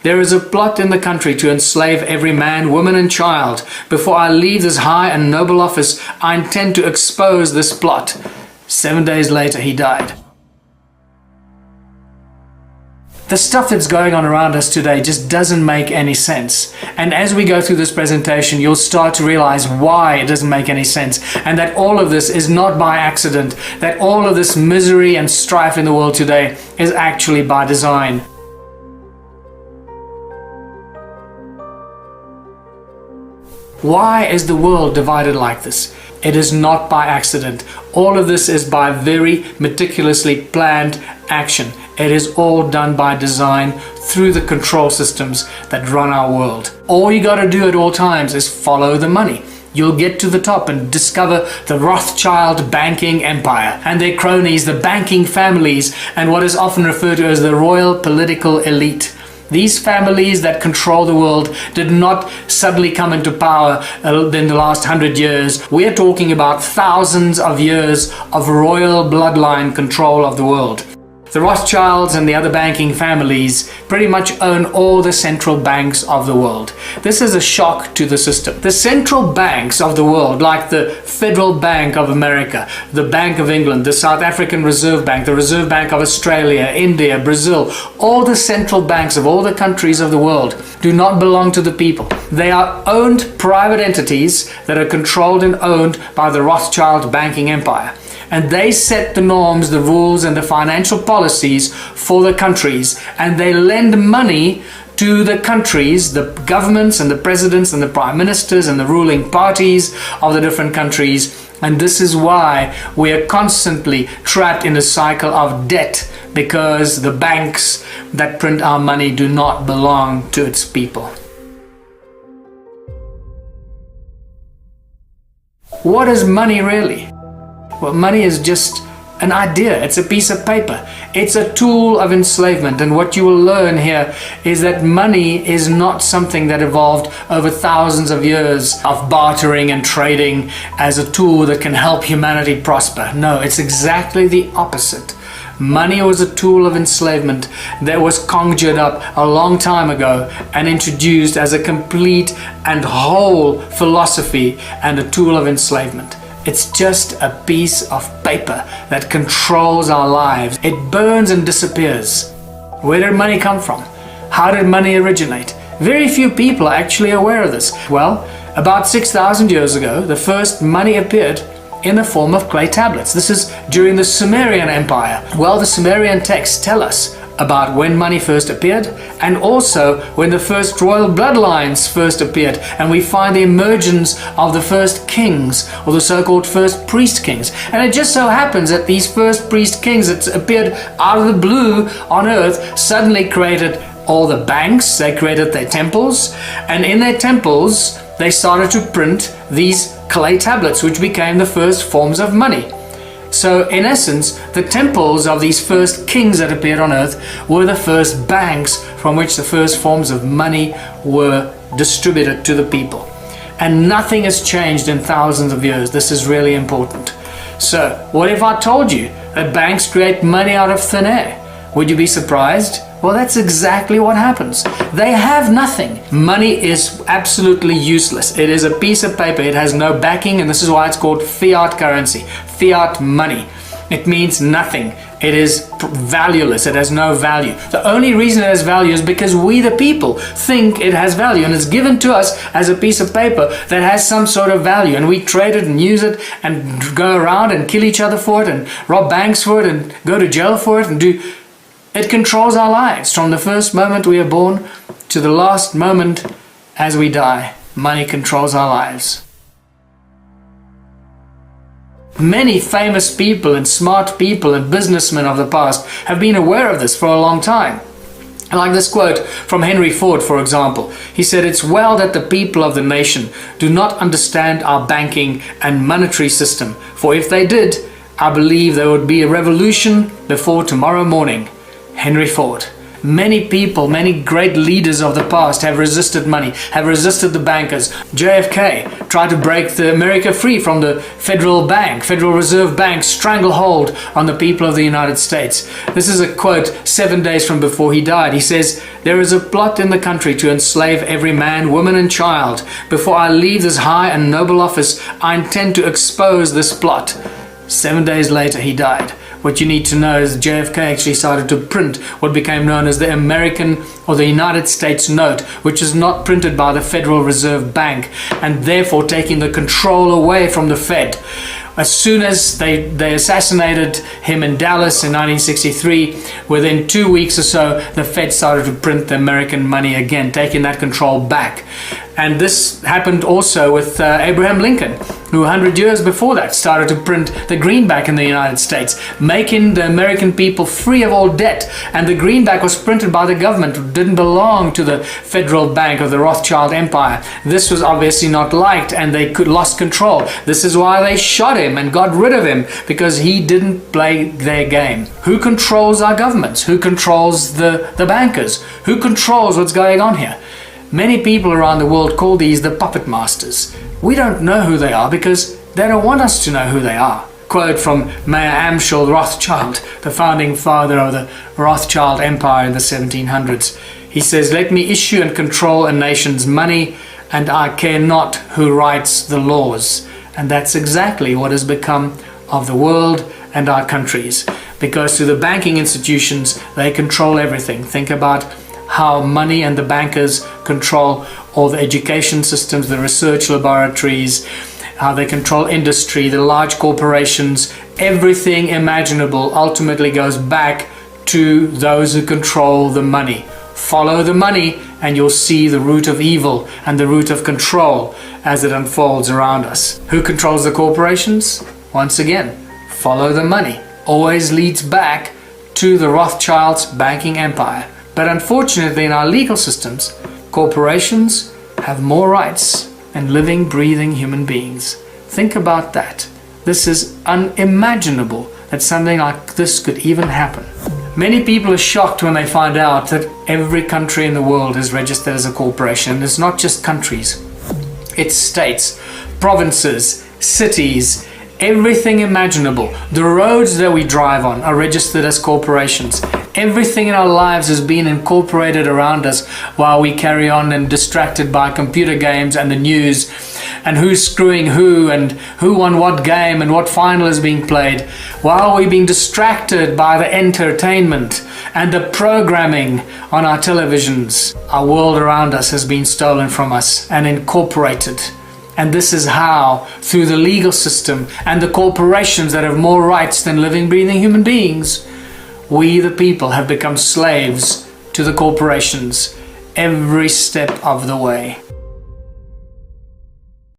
There is a plot in the country to enslave every man, woman and child. Before I leave this high and noble office, I intend to expose this plot. 7 days later, he died. The stuff that's going on around us today just doesn't make any sense. And as we go through this presentation, you'll start to realize why it doesn't make any sense, and that all of this is not by accident, that all of this misery and strife in the world today is actually by design. Why is the world divided like this? It is not by accident. All of this is by very meticulously planned action. It is all done by design through the control systems that run our world. All you got to do at all times is follow the money. You'll get to the top and discover the Rothschild banking empire and their cronies, the banking families, and what is often referred to as the royal political elite. These families that control the world did not suddenly come into power in the last 100 years. We're talking about thousands of years of royal bloodline control of the world. The Rothschilds and the other banking families pretty much own all the central banks of the world. This is a shock to the system. The central banks of the world, like the Federal Bank of America, the Bank of England, the South African Reserve Bank, the Reserve Bank of Australia, India, Brazil, all the central banks of all the countries of the world do not belong to the people. They are owned private entities that are controlled and owned by the Rothschild banking empire. And they set the norms, the rules, and the financial policies for the countries. And they lend money to the countries, the governments and the presidents and the prime ministers and the ruling parties of the different countries. And this is why we are constantly trapped in a cycle of debt, because the banks that print our money do not belong to its people. What is money really? Well, money is just an idea. It's a piece of paper. It's a tool of enslavement. And what you will learn here is that money is not something that evolved over thousands of years of bartering and trading as a tool that can help humanity prosper. No, it's exactly the opposite. Money was a tool of enslavement that was conjured up a long time ago and introduced as a complete and whole philosophy and a tool of enslavement. It's just a piece of paper that controls our lives. It burns and disappears. Where did money come from? How did money originate? Very few people are actually aware of this. Well, about 6,000 years ago, the first money appeared in the form of clay tablets. This is during the Sumerian Empire. Well, the Sumerian texts tell us about when money first appeared, and also when the first royal bloodlines first appeared, and we find the emergence of the first kings, or the so-called first priest kings. And it just so happens that these first priest kings that appeared out of the blue on earth suddenly created all the banks, they created their temples, and in their temples they started to print these clay tablets, which became the first forms of money. So in essence, the temples of these first kings that appeared on earth were the first banks from which the first forms of money were distributed to the people. And nothing has changed in thousands of years. This is really important. So what if I told you that banks create money out of thin air? Would you be surprised? Well, that's exactly what happens. They have nothing. Money is absolutely useless. It is a piece of paper. It has no backing, and this is why it's called fiat currency, fiat money. It means nothing. It is valueless. It has no value. The only reason it has value is because we, the people, think it has value, and it's given to us as a piece of paper that has some sort of value, and we trade it and use it and go around and kill each other for it and rob banks for it and go to jail for it and do... It controls our lives from the first moment we are born to the last moment as we die. Money controls our lives. Many famous people and smart people and businessmen of the past have been aware of this for a long time. Like this quote from Henry Ford, for example. He said, "It's well that the people of the nation do not understand our banking and monetary system, for if they did, I believe there would be a revolution before tomorrow morning." Henry Ford. Many people, many great leaders of the past have resisted money, have resisted the bankers. JFK tried to break America free from the Federal Reserve Bank stranglehold on the people of the United States. This is a quote 7 days from before he died. He says, "There is a plot in the country to enslave every man, woman and child. Before I leave this high and noble office, I intend to expose this plot." 7 days later, he died. What you need to know is JFK actually started to print what became known as the American or the United States note, which is not printed by the Federal Reserve Bank, and therefore taking the control away from the Fed. As soon as they assassinated him in Dallas in 1963, within 2 weeks or so, the Fed started to print the American money again, taking that control back. And this happened also with Abraham Lincoln, who 100 years before that started to print the greenback in the United States, making the American people free of all debt. And the greenback was printed by the government. It didn't belong to the Federal Bank of the Rothschild Empire. This was obviously not liked, and they lost control. This is why they shot him and got rid of him, because he didn't play their game. Who controls our governments? Who controls the bankers? Who controls what's going on here? Many people around the world call these the puppet masters. We don't know who they are because they don't want us to know who they are. Quote from Mayer Amschel Rothschild, the founding father of the Rothschild Empire in the 1700s. He says, "Let me issue and control a nation's money, and I care not who writes the laws." And that's exactly what has become of the world and our countries. Because through the banking institutions, they control everything. Think about how money and the bankers control all the education systems, the research laboratories, how they control industry, the large corporations. Everything imaginable ultimately goes back to those who control the money. Follow the money and you'll see the root of evil and the root of control as it unfolds around us. Who controls the corporations? Once again, follow the money. Always leads back to the Rothschilds' banking empire. But unfortunately, in our legal systems, corporations have more rights than living, breathing human beings. Think about that. This is unimaginable that something like this could even happen. Many people are shocked when they find out that every country in the world is registered as a corporation. It's not just countries. It's states, provinces, cities, everything imaginable. The roads that we drive on are registered as corporations. Everything in our lives has been incorporated around us while we carry on and distracted by computer games and the news and who's screwing who and who won what game and what final is being played. While we're being distracted by the entertainment and the programming on our televisions, our world around us has been stolen from us and incorporated. And this is how, through the legal system and the corporations that have more rights than living, breathing human beings, we the people have become slaves to the corporations every step of the way.